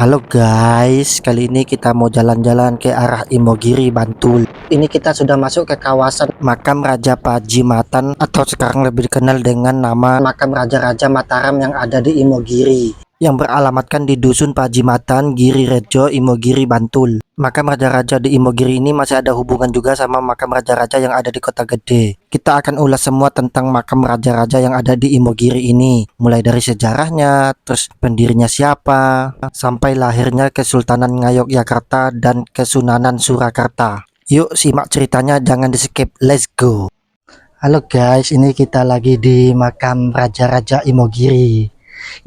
Halo guys, kali ini kita mau jalan-jalan ke arah Imogiri, Bantul. Ini kita sudah masuk ke kawasan makam Raja Pajimatan atau sekarang lebih dikenal dengan nama makam Raja-Raja Mataram yang ada di Imogiri, yang beralamatkan di Dusun Pajimatan, Giri Rejo, Imogiri, Bantul. Makam Raja-Raja di Imogiri ini masih ada hubungan juga sama makam Raja-Raja yang ada di Kota Gede. Kita akan ulas semua tentang makam Raja-Raja yang ada di Imogiri ini, mulai dari sejarahnya, terus pendirinya siapa, sampai lahirnya Kesultanan Ngayogyakarta dan Kesunanan Surakarta. Yuk simak ceritanya, jangan di skip, let's go. Halo guys, ini kita lagi di makam Raja-Raja Imogiri.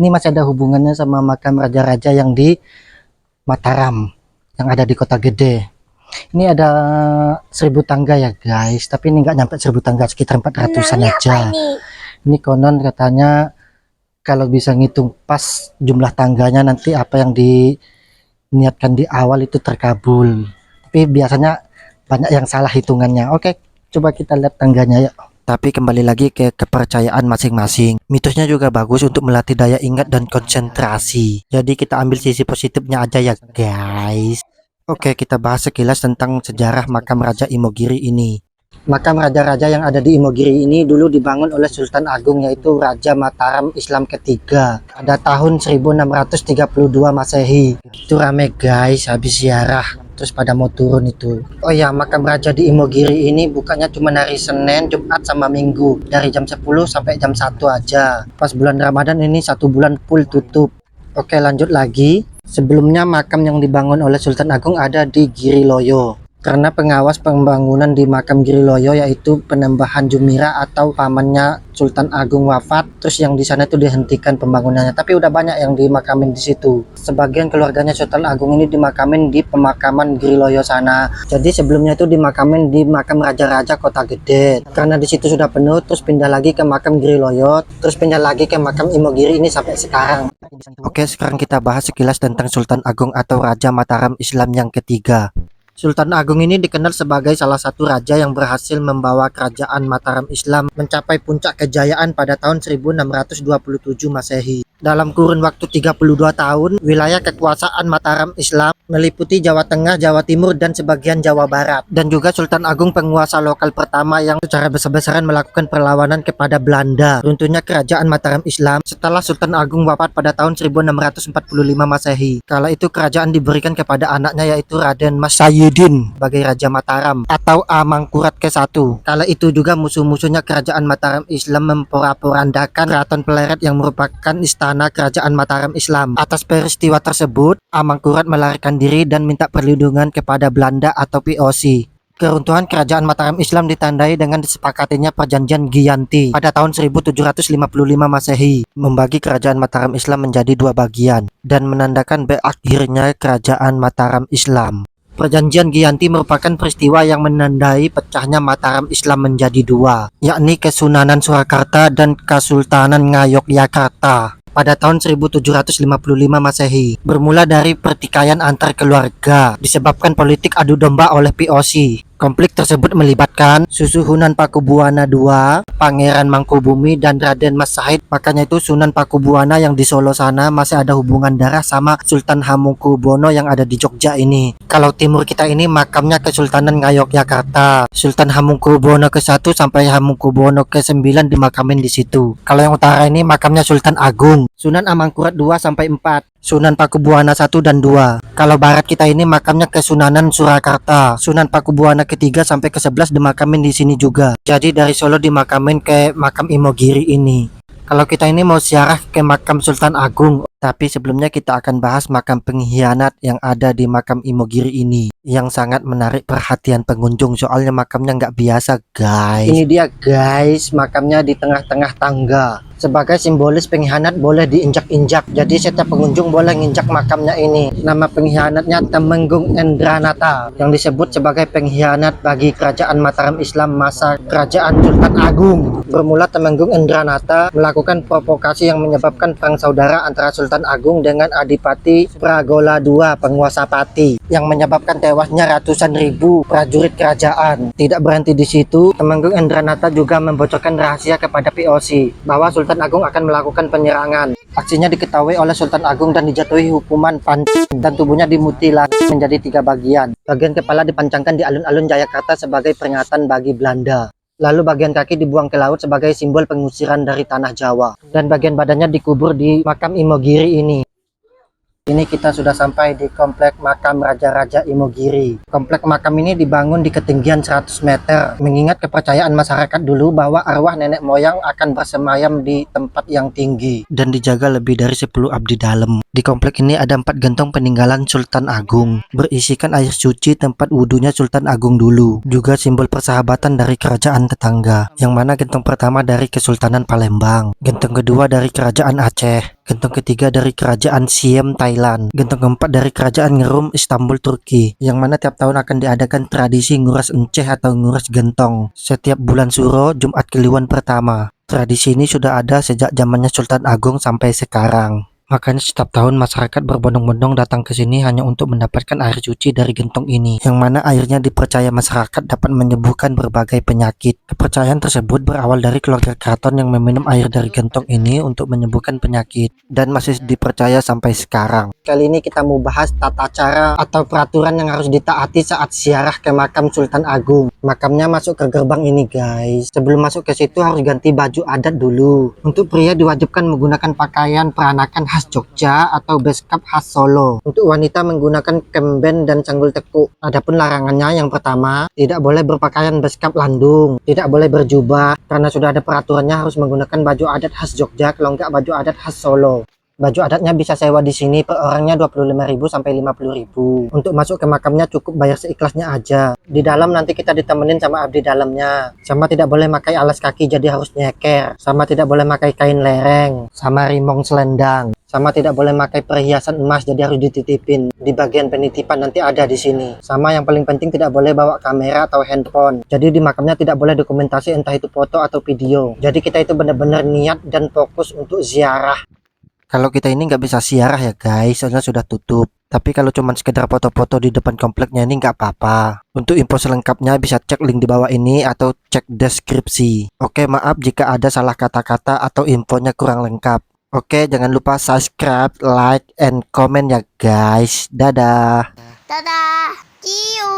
Ini masih ada hubungannya sama makam Raja-Raja yang di Mataram, yang ada di Kota Gede. Ini ada 1000 tangga ya guys, tapi ini nggak nyampe 1000 tangga, sekitar 400-an aja. Ini konon katanya kalau bisa ngitung pas jumlah tangganya, nanti apa yang diniatkan di awal itu terkabul. Tapi biasanya banyak yang salah hitungannya. Oke, coba kita lihat tangganya yuk. Tapi kembali lagi ke kepercayaan masing-masing. Mitosnya juga bagus untuk melatih daya ingat dan konsentrasi. Jadi kita ambil sisi positifnya aja ya guys. Oke, kita bahas sekilas tentang sejarah makam Raja Imogiri ini. Makam Raja-Raja yang ada di Imogiri ini dulu dibangun oleh Sultan Agung, yaitu Raja Mataram Islam ketiga pada tahun 1632 Masehi. Itu rame guys, habis ziarah terus pada mau turun itu. Oh ya, makam Raja di Imogiri ini bukannya cuma hari Senin, Jumat sama Minggu, dari jam 10 sampai jam 1 aja. Pas bulan Ramadan ini 1 bulan full tutup. Oke, lanjut lagi. Sebelumnya makam yang dibangun oleh Sultan Agung ada di Giriloyo. Karena pengawas pembangunan di makam Giriloyo yaitu Penembahan Jumira atau pamannya Sultan Agung wafat, terus yang di sana itu dihentikan pembangunannya. Tapi udah banyak yang dimakamin di situ. Sebagian keluarganya Sultan Agung ini dimakamin di pemakaman Giriloyo sana. Jadi sebelumnya itu dimakamin di makam Raja-Raja Kota Gede. Karena di situ sudah penuh, terus pindah lagi ke makam Giriloyo, terus pindah lagi ke makam Imogiri ini sampai sekarang. Oke, sekarang kita bahas sekilas tentang Sultan Agung atau Raja Mataram Islam yang ketiga. Sultan Agung ini dikenal sebagai salah satu raja yang berhasil membawa kerajaan Mataram Islam mencapai puncak kejayaan pada tahun 1627 Masehi. Dalam kurun waktu 32 tahun, wilayah kekuasaan Mataram Islam meliputi Jawa Tengah, Jawa Timur, dan sebagian Jawa Barat. Dan juga Sultan Agung penguasa lokal pertama yang secara besar-besaran melakukan perlawanan kepada Belanda. Runtuhnya kerajaan Mataram Islam setelah Sultan Agung wafat pada tahun 1645 Masehi. Kala itu kerajaan diberikan kepada anaknya yaitu Raden Mas Sayyidin sebagai Raja Mataram atau Amangkurat ke-1. Kala itu juga musuh-musuhnya kerajaan Mataram Islam memporak-porandakan Keraton Pleret yang merupakan istana kerajaan Mataram Islam. Atas peristiwa tersebut, Amangkurat melarikan diri dan minta perlindungan kepada Belanda atau VOC. Keruntuhan kerajaan Mataram Islam ditandai dengan disepakatinya perjanjian Giyanti pada tahun 1755 Masehi, membagi kerajaan Mataram Islam menjadi 2 bagian dan menandakan berakhirnya kerajaan Mataram Islam. Perjanjian Giyanti merupakan peristiwa yang menandai pecahnya Mataram Islam menjadi 2, yakni Kesunanan Surakarta dan Kesultanan Ngayogyakarta pada tahun 1755 Masehi. Bermula dari pertikaian antar keluarga disebabkan politik adu domba oleh VOC. Konflik tersebut melibatkan Susuhunan Pakubuwana II, Pangeran Mangkubumi, dan Raden Mas Said. Makanya itu Sunan Pakubuwana yang di Solo sana masih ada hubungan darah sama Sultan Hamengkubuwono yang ada di Jogja ini. Kalau timur kita ini makamnya Kesultanan Ngayogyakarta. Sultan Hamengkubuwono ke-1 sampai Hamengkubuwono ke-9 dimakamin di situ. Kalau yang utara ini makamnya Sultan Agung, Sunan Amangkurat 2 sampai 4. Sunan Pakubuwana 1 dan 2. Kalau barat kita ini makamnya Kesunanan Surakarta. Sunan Pakubuwana ke-3 sampai ke-11 dimakamin di sini juga. Jadi dari Solo dimakamin ke makam Imogiri ini. Kalau kita ini mau ziarah ke makam Sultan Agung, tapi sebelumnya kita akan bahas makam pengkhianat yang ada di makam Imogiri ini, yang sangat menarik perhatian pengunjung soalnya makamnya nggak biasa guys. Ini dia guys, makamnya di tengah-tengah tangga. Sebagai simbolis pengkhianat boleh diinjak-injak. Jadi setiap pengunjung boleh nginjak makamnya ini. Nama pengkhianatnya Temenggung Endranata, yang disebut sebagai pengkhianat bagi kerajaan Mataram Islam masa kerajaan Sultan Agung. Bermula Temenggung Endranata melakukan provokasi yang menyebabkan perang saudara antara Sultan Agung dengan Adipati Pragola II, penguasa Pati, yang menyebabkan tewasnya ratusan ribu prajurit kerajaan. Tidak berhenti di situ, Temenggung Endranata juga membocorkan rahasia kepada VOC bahwa Sultan Sultan Agung akan melakukan penyerangan. Aksinya diketahui oleh Sultan Agung dan dijatuhi hukuman pancing dan tubuhnya dimutilasi menjadi 3 bagian. Bagian kepala dipancangkan di alun-alun Jayakarta sebagai peringatan bagi Belanda. Lalu bagian kaki dibuang ke laut sebagai simbol pengusiran dari tanah Jawa. Dan bagian badannya dikubur di makam Imogiri ini. Ini kita sudah sampai di komplek makam Raja-Raja Imogiri. Komplek makam ini dibangun di ketinggian 100 meter. Mengingat kepercayaan masyarakat dulu bahwa arwah nenek moyang akan bersemayam di tempat yang tinggi. Dan dijaga lebih dari 10 abdi dalam. Di komplek ini ada 4 gentong peninggalan Sultan Agung. Berisikan air suci tempat wudhunya Sultan Agung dulu. Juga simbol persahabatan dari kerajaan tetangga. Yang mana gentong pertama dari Kesultanan Palembang. Gentong kedua dari Kerajaan Aceh. Gentong ketiga dari Kerajaan Siem, Thailand. Gentong keempat dari Kerajaan Ngerum, Istanbul, Turki. Yang mana tiap tahun akan diadakan tradisi nguras enceh atau nguras gentong. Setiap bulan Suro, Jumat Kliwon pertama. Tradisi ini sudah ada sejak zamannya Sultan Agung sampai sekarang. Makanya setiap tahun masyarakat berbondong-bondong datang ke sini hanya untuk mendapatkan air suci dari gentong ini, yang mana airnya dipercaya masyarakat dapat menyembuhkan berbagai penyakit. Kepercayaan tersebut berawal dari keluarga keraton yang meminum air dari gentong ini untuk menyembuhkan penyakit, dan masih dipercaya sampai sekarang. Kali ini kita mau bahas tata cara atau peraturan yang harus ditaati saat ziarah ke makam Sultan Agung. Makamnya masuk ke gerbang ini guys. Sebelum masuk ke situ harus ganti baju adat dulu. Untuk pria diwajibkan menggunakan pakaian peranakan khas Jogja atau beskap khas Solo. Untuk wanita menggunakan kemben dan sanggul tekuk. Adapun larangannya yang pertama, tidak boleh berpakaian beskap landung, tidak boleh berjubah karena sudah ada peraturannya harus menggunakan baju adat khas Jogja, kalau enggak baju adat khas Solo. Baju adatnya bisa sewa di sini per orangnya 25.000 sampai 50.000. Untuk masuk ke makamnya cukup bayar seikhlasnya aja. Di dalam nanti kita ditemenin sama abdi dalamnya. Sama tidak boleh pakai alas kaki jadi harus nyeker. Sama tidak boleh pakai kain lereng, sama rimong selendang. Sama tidak boleh pakai perhiasan emas jadi harus dititipin. Di bagian penitipan nanti ada di sini. Sama yang paling penting tidak boleh bawa kamera atau handphone. Jadi di makamnya tidak boleh dokumentasi entah itu foto atau video. Jadi kita itu benar-benar niat dan fokus untuk ziarah. Kalau kita ini nggak bisa ziarah ya guys, soalnya sudah tutup. Tapi kalau cuma sekedar foto-foto di depan kompleknya ini nggak apa-apa. Untuk info selengkapnya bisa cek link di bawah ini atau cek deskripsi. Oke, maaf jika ada salah kata-kata atau infonya kurang lengkap. Oke, jangan lupa subscribe, like, and comment ya guys. Dadah. Dadah. See you.